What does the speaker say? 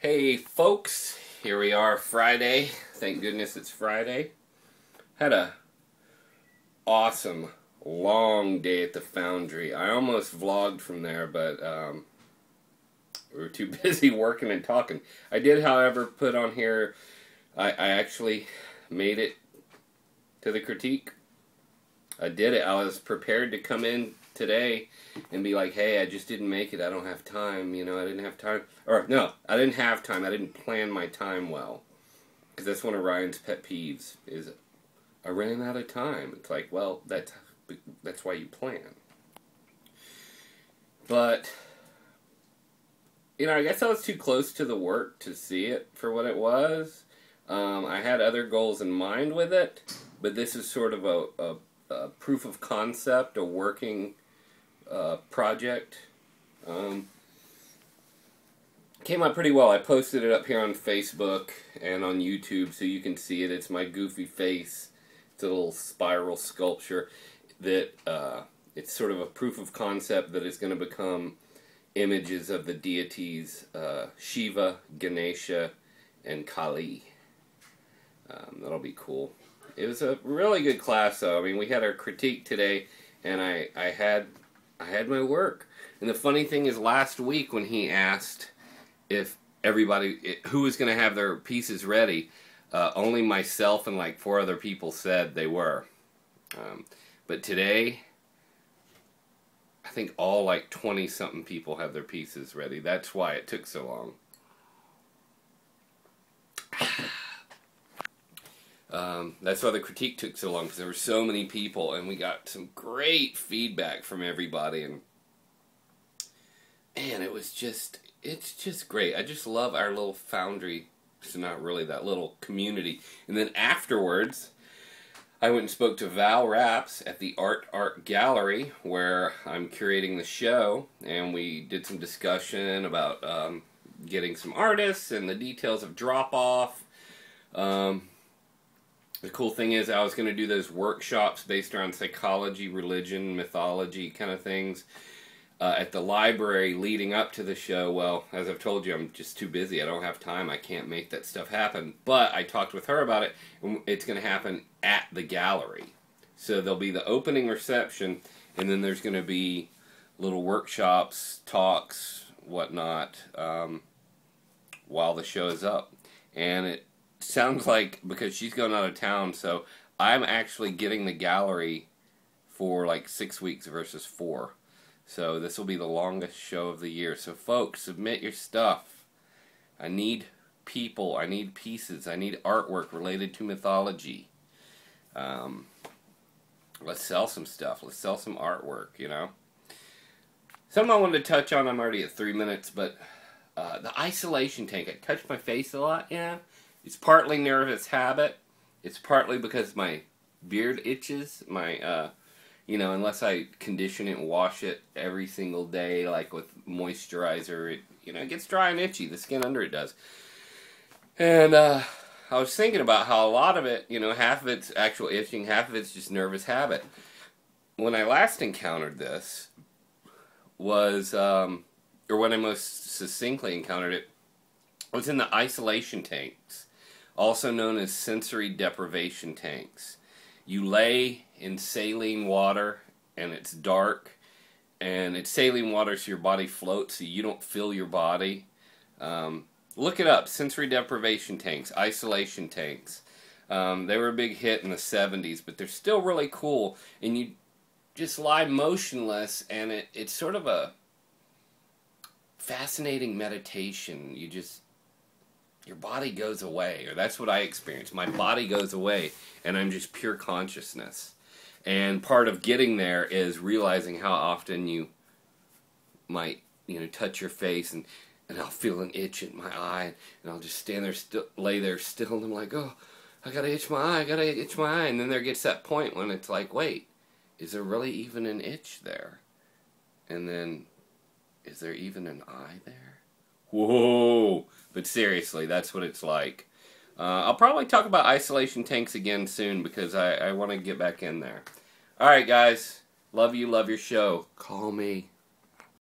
Hey folks, here we are Friday. Thank goodness it's Friday. Had a awesome long day at the foundry. I almost vlogged from there, but we were too busy working and talking. I did, however, put on here, I actually made it to the critique. I did it. I was prepared to come in today and be like, hey, I just didn't make it. I don't have time. You know, I didn't have time. Or, no, I didn't have time. I didn't plan my time well. Because that's one of Ryan's pet peeves, is I ran out of time. It's like, well, that's why you plan. But, you know, I guess I was too close to the work to see it for what it was. I had other goals in mind with it, but this is sort of a proof of concept, a working project. Came out pretty well. I posted it up here on Facebook and on YouTube so you can see it. It's my goofy face. It's a little spiral sculpture that it's sort of a proof of concept that is going to become images of the deities Shiva, Ganesha, and Kali. That'll be cool. It was a really good class, though. I mean, we had our critique today, and I had my work. And the funny thing is, last week when he asked if who was going to have their pieces ready, only myself and like 4 other people said they were. But today, I think all like 20-something people have their pieces ready. That's why it took so long. That's why the critique took so long, because there were so many people, and we got some great feedback from everybody, and man, it's just great. I just love our little foundry. It's not really that little community. And then afterwards, I went and spoke to Val Rapps at the Art Gallery, where I'm curating the show, and we did some discussion about getting some artists and the details of drop-off. The cool thing is I was going to do those workshops based around psychology, religion, mythology kind of things at the library leading up to the show. Well, as I've told you, I'm just too busy. I don't have time. I can't make that stuff happen. But I talked with her about it, and it's going to happen at the gallery. So there'll be the opening reception, and then there's going to be little workshops, talks, whatnot, while the show is up. And it sounds like, because she's going out of town, so I'm actually getting the gallery for like 6 weeks versus 4. So this will be the longest show of the year. So folks, submit your stuff. I need people. I need pieces. I need artwork related to mythology. Let's sell some stuff. Let's sell some artwork, you know. Something I wanted to touch on, I'm already at 3 minutes, but the isolation tank. I touch my face a lot, you know. It's partly nervous habit. It's partly because my beard itches. My, you know, unless I condition it and wash it every single day, like with moisturizer, it gets dry and itchy. The skin under it does. And I was thinking about how a lot of it, half of it's actual itching, half of it's just nervous habit. When I last encountered this was, or when I most succinctly encountered it, was in the isolation tanks, also known as sensory deprivation tanks. You lay in saline water, and it's dark, and it's saline water so your body floats so you don't feel your body. Look it up, sensory deprivation tanks, isolation tanks. They were a big hit in the 70s, but they're still really cool, and you just lie motionless, and it's sort of a fascinating meditation. Your body goes away, or that's what I experienced. My body goes away, and I'm just pure consciousness. And part of getting there is realizing how often you might, touch your face, and I'll feel an itch in my eye, and I'll just stand there, lay there still, and I'm like, oh, I gotta itch my eye, and then there gets that point when it's like, wait, is there really even an itch there? And then, is there even an eye there? Whoa! But seriously, that's what it's like. I'll probably talk about isolation tanks again soon because I want to get back in there. Alright guys, love you, love your show. Call me.